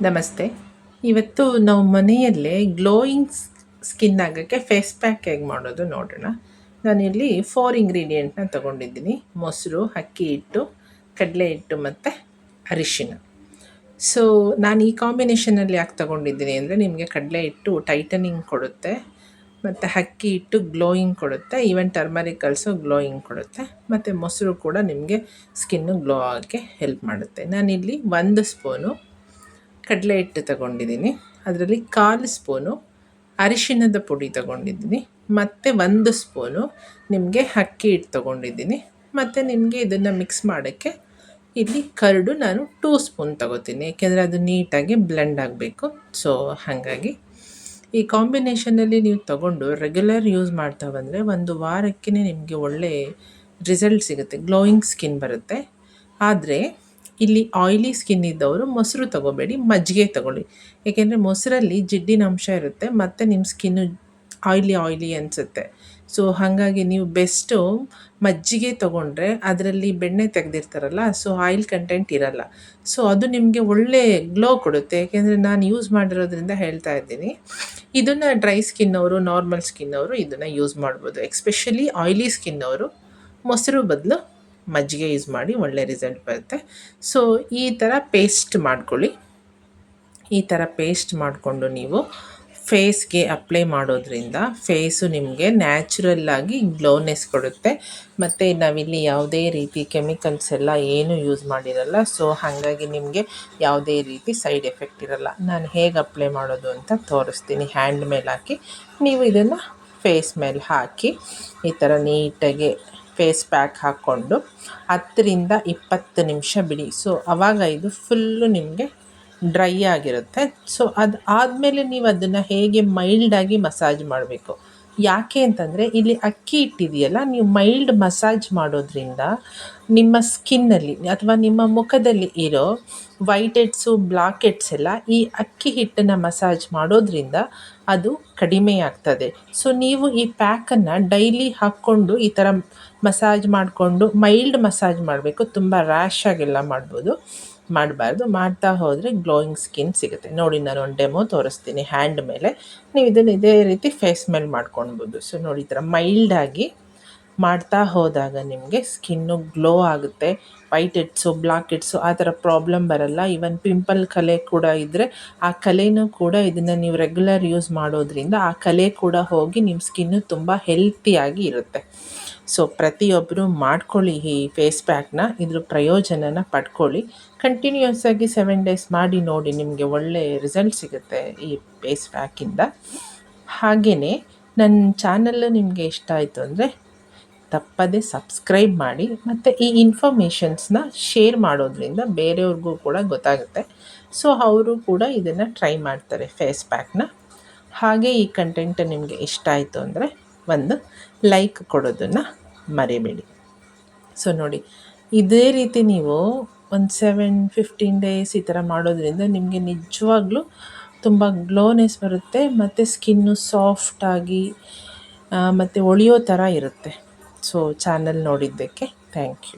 ನಮಸ್ತೆ. ಇವತ್ತು ನಾವು ಮನೆಯಲ್ಲೇ ಗ್ಲೋಯಿಂಗ್ ಸ್ಕಿನ್ ಆಗೋಕ್ಕೆ ಫೇಸ್ ಪ್ಯಾಕ್ ಹೇಗೆ ಮಾಡೋದು ನೋಡೋಣ. ನಾನಿಲ್ಲಿ 4 ಇಂಗ್ರೀಡಿಯೆಂಟ್ನ ತೊಗೊಂಡಿದ್ದೀನಿ. ಮೊಸರು, ಅಕ್ಕಿ ಹಿಟ್ಟು, ಕಡಲೆ ಹಿಟ್ಟು ಮತ್ತು ಅರಿಶಿನ. ಸೊ ನಾನು ಈ ಕಾಂಬಿನೇಷನಲ್ಲಿ ಯಾಕೆ ತೊಗೊಂಡಿದ್ದೀನಿ ಅಂದರೆ, ನಿಮಗೆ ಕಡಲೆ ಹಿಟ್ಟು ಟೈಟನಿಂಗ್ ಕೊಡುತ್ತೆ ಮತ್ತು ಅಕ್ಕಿ ಹಿಟ್ಟು ಗ್ಲೋಯಿಂಗ್ ಕೊಡುತ್ತೆ, ಈವನ್ ಟರ್ಮರಿಕ್ ಆಲ್ಸೋ ಗ್ಲೋಯಿಂಗ್ ಕೊಡುತ್ತೆ, ಮತ್ತು ಮೊಸರು ಕೂಡ ನಿಮಗೆ ಸ್ಕಿನ್ನು ಗ್ಲೋ ಆಗೋಕ್ಕೆ ಹೆಲ್ಪ್ ಮಾಡುತ್ತೆ. ನಾನಿಲ್ಲಿ 1 ಸ್ಪೂನು ಕಡಲೆ ಹಿಟ್ಟು ತಗೊಂಡಿದ್ದೀನಿ, ಅದರಲ್ಲಿ 1/4 ಸ್ಪೂನು ಅರಿಶಿಣದ ಪುಡಿ ತಗೊಂಡಿದ್ದೀನಿ, ಮತ್ತು 1 ಸ್ಪೂನು ನಿಮಗೆ ಅಕ್ಕಿ ಹಿಟ್ಟು ತೊಗೊಂಡಿದ್ದೀನಿ, ಮತ್ತು ನಿಮಗೆ ಇದನ್ನು ಮಿಕ್ಸ್ ಮಾಡೋಕ್ಕೆ ಇಲ್ಲಿ ಕರ್ಡು ನಾನು 2 ಸ್ಪೂನ್ ತೊಗೋತೀನಿ, ಏಕೆಂದರೆ ಅದು ನೀಟಾಗಿ ಬ್ಲೆಂಡ್ ಆಗಬೇಕು. ಸೊ ಹಾಗಾಗಿ ಈ ಕಾಂಬಿನೇಷನಲ್ಲಿ ನೀವು ತೊಗೊಂಡು ರೆಗ್ಯುಲರ್ ಯೂಸ್ ಮಾಡ್ತಾ ಬಂದರೆ 1 ವಾರಕ್ಕೆ ನಿಮಗೆ ಒಳ್ಳೆ ರಿಸಲ್ಟ್ ಸಿಗುತ್ತೆ, ಗ್ಲೋಯಿಂಗ್ ಸ್ಕಿನ್ ಬರುತ್ತೆ. ಆದರೆ ಇಲ್ಲಿ ಆಯಿಲಿ ಸ್ಕಿನ್ ಇದ್ದವರು ಮೊಸರು ತೊಗೋಬೇಡಿ, ಮಜ್ಜಿಗೆ ತೊಗೊಳ್ಳಿ. ಏಕೆಂದರೆ ಮೊಸರಲ್ಲಿ ಜಿಡ್ಡಿನ ಅಂಶ ಇರುತ್ತೆ ಮತ್ತು ನಿಮ್ಮ ಸ್ಕಿನ್ನು ಆಯಿಲಿ ಅನಿಸುತ್ತೆ. ಸೊ ಹಾಗಾಗಿ ನೀವು ಬೆಸ್ಟು ಮಜ್ಜಿಗೆ ತೊಗೊಂಡ್ರೆ ಅದರಲ್ಲಿ ಬೆಣ್ಣೆ ತೆಗೆದಿರ್ತಾರಲ್ಲ, ಸೊ ಆಯಿಲ್ ಕಂಟೆಂಟ್ ಇರಲ್ಲ. ಸೊ ಅದು ನಿಮಗೆ ಒಳ್ಳೆ ಗ್ಲೋ ಕೊಡುತ್ತೆ. ಏಕೆಂದರೆ ನಾನು ಯೂಸ್ ಮಾಡಿರೋದ್ರಿಂದ ಹೇಳ್ತಾ ಇದ್ದೀನಿ. ಇದನ್ನು ಡ್ರೈ ಸ್ಕಿನ್ನವರು, ನಾರ್ಮಲ್ ಸ್ಕಿನ್ನವರು ಇದನ್ನು ಯೂಸ್ ಮಾಡ್ಬೋದು. ಎಸ್ಪೆಷಲಿ ಆಯಿಲಿ ಸ್ಕಿನ್ನವರು ಮೊಸರು ಬದಲು ಮಜ್ಜಿಗೆ ಯೂಸ್ ಮಾಡಿ ಒಳ್ಳೆ ರಿಸಲ್ಟ್ ಬರುತ್ತೆ. ಸೊ ಈ ಥರ ಪೇಸ್ಟ್ ಮಾಡ್ಕೊಳ್ಳಿ. ಈ ಥರ ಪೇಸ್ಟ್ ಮಾಡಿಕೊಂಡು ನೀವು ಫೇಸ್ಗೆ ಅಪ್ಲೈ ಮಾಡೋದ್ರಿಂದ ಫೇಸು ನಿಮಗೆ ನ್ಯಾಚುರಲ್ಲಾಗಿ ಗ್ಲೋನೆಸ್ ಕೊಡುತ್ತೆ. ಮತ್ತು ನಾವಿಲ್ಲಿ ಯಾವುದೇ ರೀತಿ ಕೆಮಿಕಲ್ಸ್ ಎಲ್ಲ ಏನೂ ಯೂಸ್ ಮಾಡಿರಲ್ಲ. ಸೊ ಹಾಗಾಗಿ ನಿಮಗೆ ಯಾವುದೇ ರೀತಿ ಸೈಡ್ ಎಫೆಕ್ಟ್ ಇರಲ್ಲ. ನಾನು ಹೇಗೆ ಅಪ್ಲೈ ಮಾಡೋದು ಅಂತ ತೋರಿಸ್ತೀನಿ. ಹ್ಯಾಂಡ್ ಮೇಲೆ ಹಾಕಿ ನೀವು ಇದನ್ನು ಫೇಸ್ ಮೇಲೆ ಹಾಕಿ ಈ ಥರ ನೀಟಾಗಿ ಫೇಸ್ ಪ್ಯಾಕ್ ಹಾಕ್ಕೊಂಡು 10ರಿಂದ 20 ನಿಮಿಷ ಬಿಡಿ. ಸೊ ಆವಾಗ ಇದು ಫುಲ್ಲು ನಿಮಗೆ ಡ್ರೈ ಆಗಿರುತ್ತೆ. ಸೊ ಅದು ಆದಮೇಲೆ ನೀವು ಅದನ್ನು ಹೇಗೆ ಮೈಲ್ಡಾಗಿ ಮಸಾಜ್ ಮಾಡಬೇಕು. ಯಾಕೆ ಅಂತಂದರೆ ಇಲ್ಲಿ ಅಕ್ಕಿ ಹಿಟ್ಟಿದೆಯಲ್ಲ, ನೀವು ಮೈಲ್ಡ್ ಮಸಾಜ್ ಮಾಡೋದ್ರಿಂದ ನಿಮ್ಮ ಸ್ಕಿನ್ನಲ್ಲಿ ಅಥವಾ ನಿಮ್ಮ ಮುಖದಲ್ಲಿ ಇರೋ ವೈಟ್ ಹೆಡ್ಸು, ಬ್ಲಾಕ್ ಹೆಡ್ಸ್ ಎಲ್ಲ ಈ ಅಕ್ಕಿ ಹಿಟ್ಟನ್ನು ಮಸಾಜ್ ಮಾಡೋದ್ರಿಂದ ಅದು ಕಡಿಮೆ ಆಗ್ತದೆ. ಸೊ ನೀವು ಈ ಪ್ಯಾಕನ್ನು ಡೈಲಿ ಹಾಕ್ಕೊಂಡು ಈ ಥರ ಮಸಾಜ್ ಮಾಡಿಕೊಂಡು ಮೈಲ್ಡ್ ಮಸಾಜ್ ಮಾಡಬೇಕು. ತುಂಬ ರ್ಯಾಶ್ ಆಗೆಲ್ಲ ಮಾಡಬಾರ್ದು. ಮಾಡ್ತಾ ಹೋದರೆ ಗ್ಲೋಯಿಂಗ್ ಸ್ಕಿನ್ ಸಿಗುತ್ತೆ. ನೋಡಿ, ನಾನು ಒಂದು ಡೆಮೋ ತೋರಿಸ್ತೀನಿ ಹ್ಯಾಂಡ್ ಮೇಲೆ. ನೀವು ಇದನ್ನು ಇದೇ ರೀತಿ ಫೇಸ್ ಮೇಲೆ ಮಾಡ್ಕೊಳ್ಬೋದು. ಸೊ ನೋಡಿ, ಈ ಥರ ಮೈಲ್ಡಾಗಿ ಮಾಡ್ತಾ ಹೋದಾಗ ನಿಮಗೆ ಸ್ಕಿನ್ನು ಗ್ಲೋ ಆಗುತ್ತೆ. ವೈಟ್ ಹೆಡ್ಸು, ಬ್ಲಾಕ್ ಹೆಡ್ಸು ಆ ಥರ ಪ್ರಾಬ್ಲಮ್ ಬರಲ್ಲ. ಈವನ್ ಪಿಂಪಲ್ ಕಲೆ ಕೂಡ ಇದ್ದರೆ ಆ ಕಲೆನೂ ಕೂಡ ಇದನ್ನು ನೀವು ರೆಗ್ಯುಲರ್ ಯೂಸ್ ಮಾಡೋದ್ರಿಂದ ಆ ಕಲೆ ಕೂಡ ಹೋಗಿ ನಿಮ್ಮ ಸ್ಕಿನ್ನು ತುಂಬ ಹೆಲ್ತಿಯಾಗಿ ಇರುತ್ತೆ. ಸೊ ಪ್ರತಿಯೊಬ್ಬರು ಮಾಡ್ಕೊಳ್ಳಿ ಈ ಫೇಸ್ ಪ್ಯಾಕ್ನ, ಇದ್ರ ಪ್ರಯೋಜನನ ಪಡ್ಕೊಳ್ಳಿ. ಕಂಟಿನ್ಯೂಸ್ ಆಗಿ 7 ಡೇಸ್ ಮಾಡಿ ನೋಡಿ, ನಿಮಗೆ ಒಳ್ಳೆ ರಿಸಲ್ಟ್ ಸಿಗುತ್ತೆ ಈ ಫೇಸ್ ಪ್ಯಾಕಿಂದ. ಹಾಗೆಯೇ ನನ್ನ ಚಾನಲ್ಲು ನಿಮಗೆ ಇಷ್ಟ ಆಯಿತು ಅಂದರೆ ತಪ್ಪದೇ ಸಬ್ಸ್ಕ್ರೈಬ್ ಮಾಡಿ, ಮತ್ತು ಈ ಇನ್ಫಾರ್ಮೇಷನ್ಸ್ನ ಶೇರ್ ಮಾಡೋದ್ರಿಂದ ಬೇರೆಯವ್ರಿಗೂ ಕೂಡ ಗೊತ್ತಾಗುತ್ತೆ. ಸೊ ಅವರು ಕೂಡ ಇದನ್ನು ಟ್ರೈ ಮಾಡ್ತಾರೆ ಫೇಸ್ ಪ್ಯಾಕ್ನ. ಹಾಗೆ ಈ ಕಂಟೆಂಟ್ ನಿಮಗೆ ಇಷ್ಟ ಆಯಿತು ಅಂದರೆ ಒಂದು ಲೈಕ್ ಕೊಡೋದನ್ನು ಮರಿಬೇಡಿ. ಸೊ ನೋಡಿ, ಇದೇ ರೀತಿ ನೀವು ಒಂದು 7-15 ಡೇಸ್ ಈ ಥರ ಮಾಡೋದ್ರಿಂದ ನಿಮಗೆ ನಿಜವಾಗ್ಲೂ ತುಂಬ ಗ್ಲೋನೆಸ್ ಬರುತ್ತೆ ಮತ್ತು ಸ್ಕಿನ್ನು ಸಾಫ್ಟಾಗಿ ಮತ್ತು ಹೊಳೆಯೋ ಥರ ಇರುತ್ತೆ. ಸೊ ಚಾನಲ್ ನೋಡಿದ್ದಕ್ಕೆ ಥ್ಯಾಂಕ್ ಯು.